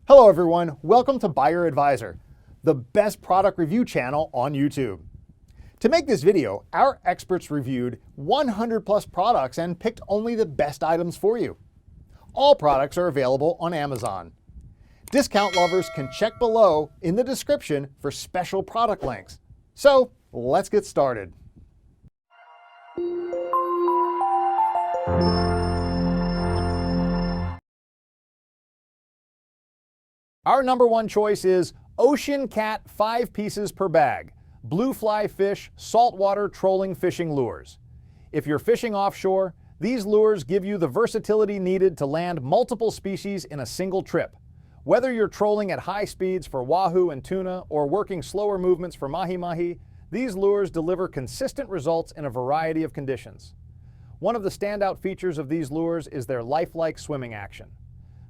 Hello everyone, welcome to Buyer Advisor, the best product review channel on YouTube. To make this video, our experts reviewed 100 plus products and picked only the best items for you. All products are available on Amazon. Discount lovers can check below in the description for special product links. So let's get started. Our number one choice is Ocean Cat 5 pieces per bag, blue fly fish, saltwater trolling fishing lures. If you're fishing offshore, these lures give you the versatility needed to land multiple species in a single trip. Whether you're trolling at high speeds for wahoo and tuna or working slower movements for mahi-mahi, these lures deliver consistent results in a variety of conditions. One of the standout features of these lures is their lifelike swimming action.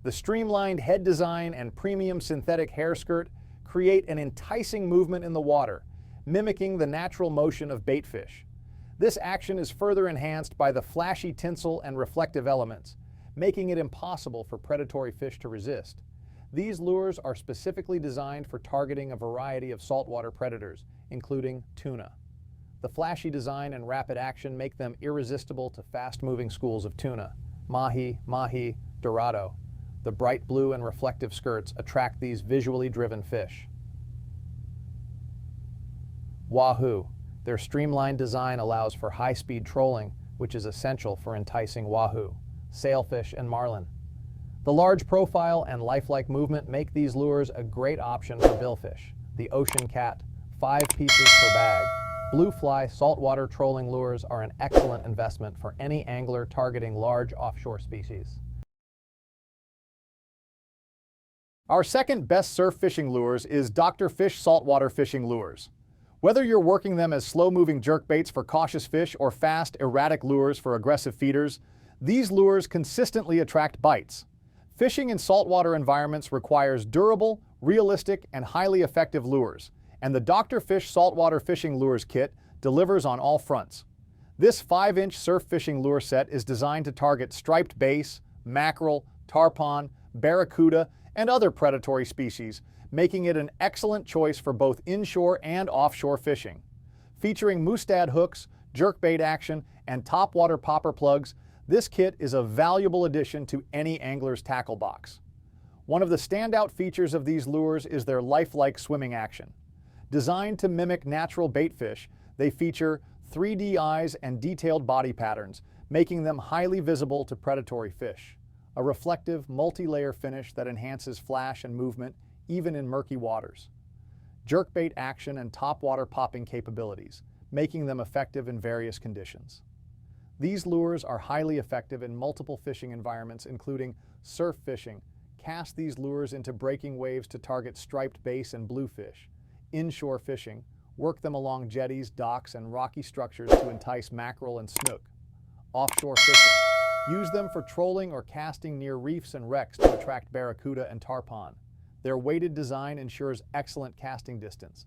The streamlined head design and premium synthetic hair skirt create an enticing movement in the water, mimicking the natural motion of bait fish. This action is further enhanced by the flashy tinsel and reflective elements, making it impossible for predatory fish to resist. These lures are specifically designed for targeting a variety of saltwater predators, including tuna. The flashy design and rapid action make them irresistible to fast-moving schools of tuna, mahi, dorado. The bright blue and reflective skirts attract these visually driven fish. Wahoo. Their streamlined design allows for high-speed trolling, which is essential for enticing wahoo, sailfish, and marlin. The large profile and lifelike movement make these lures a great option for billfish. The Ocean Cat 5 pieces per bag, blue fly saltwater trolling lures are an excellent investment for any angler targeting large offshore species. Our second best surf fishing lures is Dr.Fish saltwater fishing lures. Whether you're working them as slow-moving jerkbaits for cautious fish or fast, erratic lures for aggressive feeders, these lures consistently attract bites. Fishing in saltwater environments requires durable, realistic, and highly effective lures, and the Dr.Fish saltwater fishing lures kit delivers on all fronts. This 5-inch surf fishing lure set is designed to target striped bass, mackerel, tarpon, barracuda, and other predatory species, making it an excellent choice for both inshore and offshore fishing. Featuring Mustad hooks, jerkbait action, and topwater popper plugs, this kit is a valuable addition to any angler's tackle box. One of the standout features of these lures is their lifelike swimming action. Designed to mimic natural baitfish, they feature 3D eyes and detailed body patterns, making them highly visible to predatory fish. A reflective, multi-layer finish that enhances flash and movement even in murky waters. Jerkbait action and topwater popping capabilities, making them effective in various conditions. These lures are highly effective in multiple fishing environments, including surf fishing. Cast these lures into breaking waves to target striped bass and bluefish. Inshore fishing. Work them along jetties, docks, and rocky structures to entice mackerel and snook. Offshore fishing. Use them for trolling or casting near reefs and wrecks to attract barracuda and tarpon. Their weighted design ensures excellent casting distance.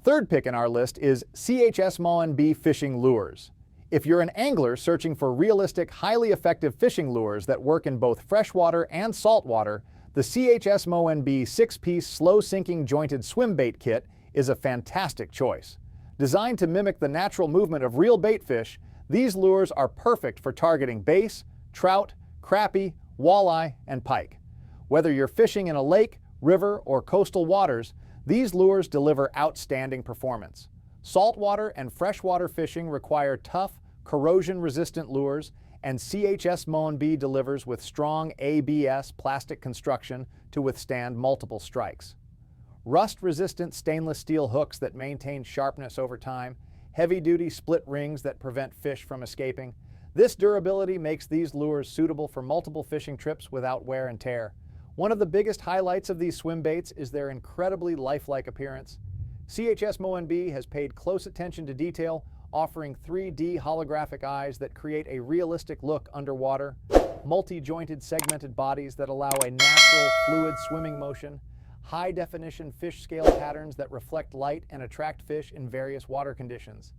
Third pick in our list is CHSMONB fishing lures. If you're an angler searching for realistic, highly effective fishing lures that work in both freshwater and saltwater, the CHSMONB 6-piece slow-sinking jointed swim bait kit is a fantastic choice. Designed to mimic the natural movement of real bait fish, these lures are perfect for targeting bass, trout, crappie, walleye, and pike. Whether you're fishing in a lake, river, or coastal waters, these lures deliver outstanding performance. Saltwater and freshwater fishing require tough, corrosion-resistant lures, and CHSMONB delivers with strong ABS plastic construction to withstand multiple strikes. Rust-resistant stainless steel hooks that maintain sharpness over time, heavy-duty split rings that prevent fish from escaping. This durability makes these lures suitable for multiple fishing trips without wear and tear. One of the biggest highlights of these swim baits is their incredibly lifelike appearance. CHSMONB has paid close attention to detail, offering 3D holographic eyes that create a realistic look underwater, multi-jointed segmented bodies that allow a natural, fluid swimming motion, high-definition fish scale patterns that reflect light and attract fish in various water conditions.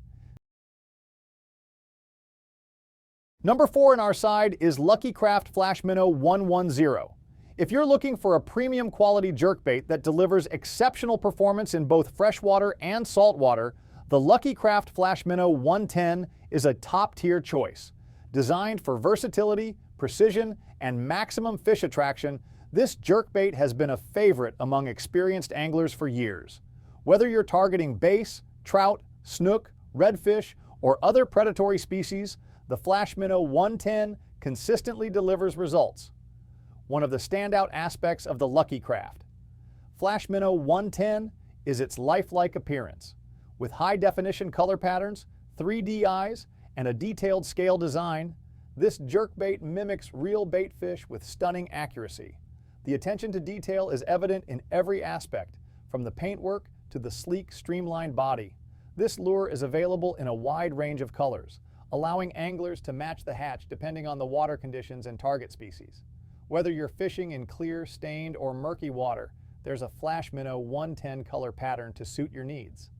Number 4 in our side is Lucky Craft Flash Minnow 110. If you're looking for a premium quality jerkbait that delivers exceptional performance in both freshwater and saltwater, the Lucky Craft Flash Minnow 110 is a top-tier choice. Designed for versatility, precision, and maximum fish attraction, this jerkbait has been a favorite among experienced anglers for years. Whether you're targeting bass, trout, snook, redfish, or other predatory species, the Flash Minnow 110 consistently delivers results. One of the standout aspects of the Lucky Craft Flash Minnow 110 is its lifelike appearance. With high-definition color patterns, 3D eyes, and a detailed scale design, this jerkbait mimics real bait fish with stunning accuracy. The attention to detail is evident in every aspect, from the paintwork to the sleek, streamlined body. This lure is available in a wide range of colors, allowing anglers to match the hatch depending on the water conditions and target species. Whether you're fishing in clear, stained, or murky water, there's a Flash Minnow 110 color pattern to suit your needs.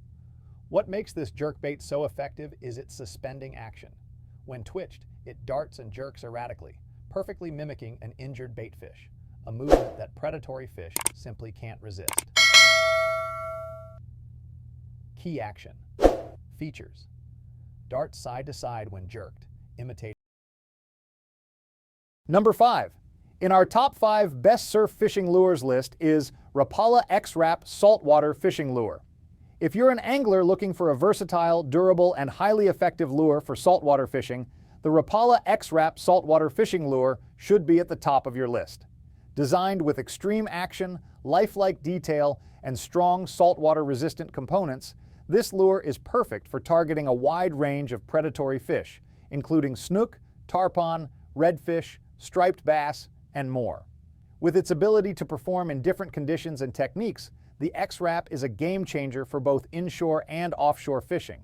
What makes this jerkbait so effective is its suspending action. When twitched, it darts and jerks erratically, perfectly mimicking an injured bait fish, a movement that predatory fish simply can't resist. Key action. Features. Darts side to side when jerked, imitating. Number 5. In our top 5 best surf fishing lures list is Rapala X-Rap Saltwater Fishing Lure. If you're an angler looking for a versatile, durable, and highly effective lure for saltwater fishing, the Rapala X-Rap Saltwater Fishing Lure should be at the top of your list. Designed with extreme action, lifelike detail, and strong saltwater-resistant components, this lure is perfect for targeting a wide range of predatory fish, including snook, tarpon, redfish, striped bass, and more. With its ability to perform in different conditions and techniques, the X-Rap is a game changer for both inshore and offshore fishing.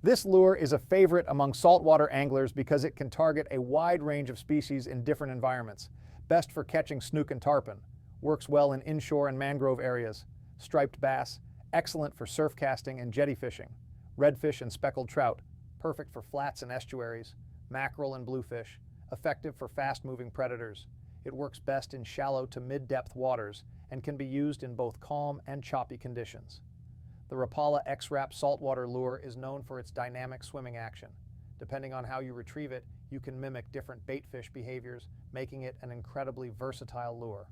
This lure is a favorite among saltwater anglers because it can target a wide range of species in different environments. Best for catching snook and tarpon. Works well in inshore and mangrove areas. Striped bass, excellent for surf casting and jetty fishing. Redfish and speckled trout, perfect for flats and estuaries. Mackerel and bluefish, effective for fast-moving predators. It works best in shallow to mid-depth waters and can be used in both calm and choppy conditions. The Rapala X-Rap Saltwater Lure is known for its dynamic swimming action. Depending on how you retrieve it, you can mimic different bait fish behaviors, making it an incredibly versatile lure.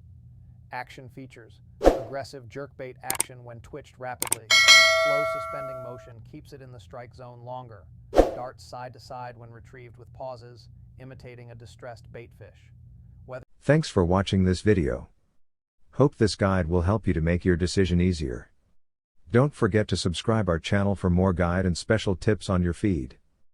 Action features: aggressive jerkbait action when twitched rapidly. Slow suspending motion keeps it in the strike zone longer. Darts side to side when retrieved with pauses, imitating a distressed bait fish. Thanks for watching this video. Hope this guide will help you to make your decision easier. Don't forget to subscribe our channel for more guide and special tips on your feed.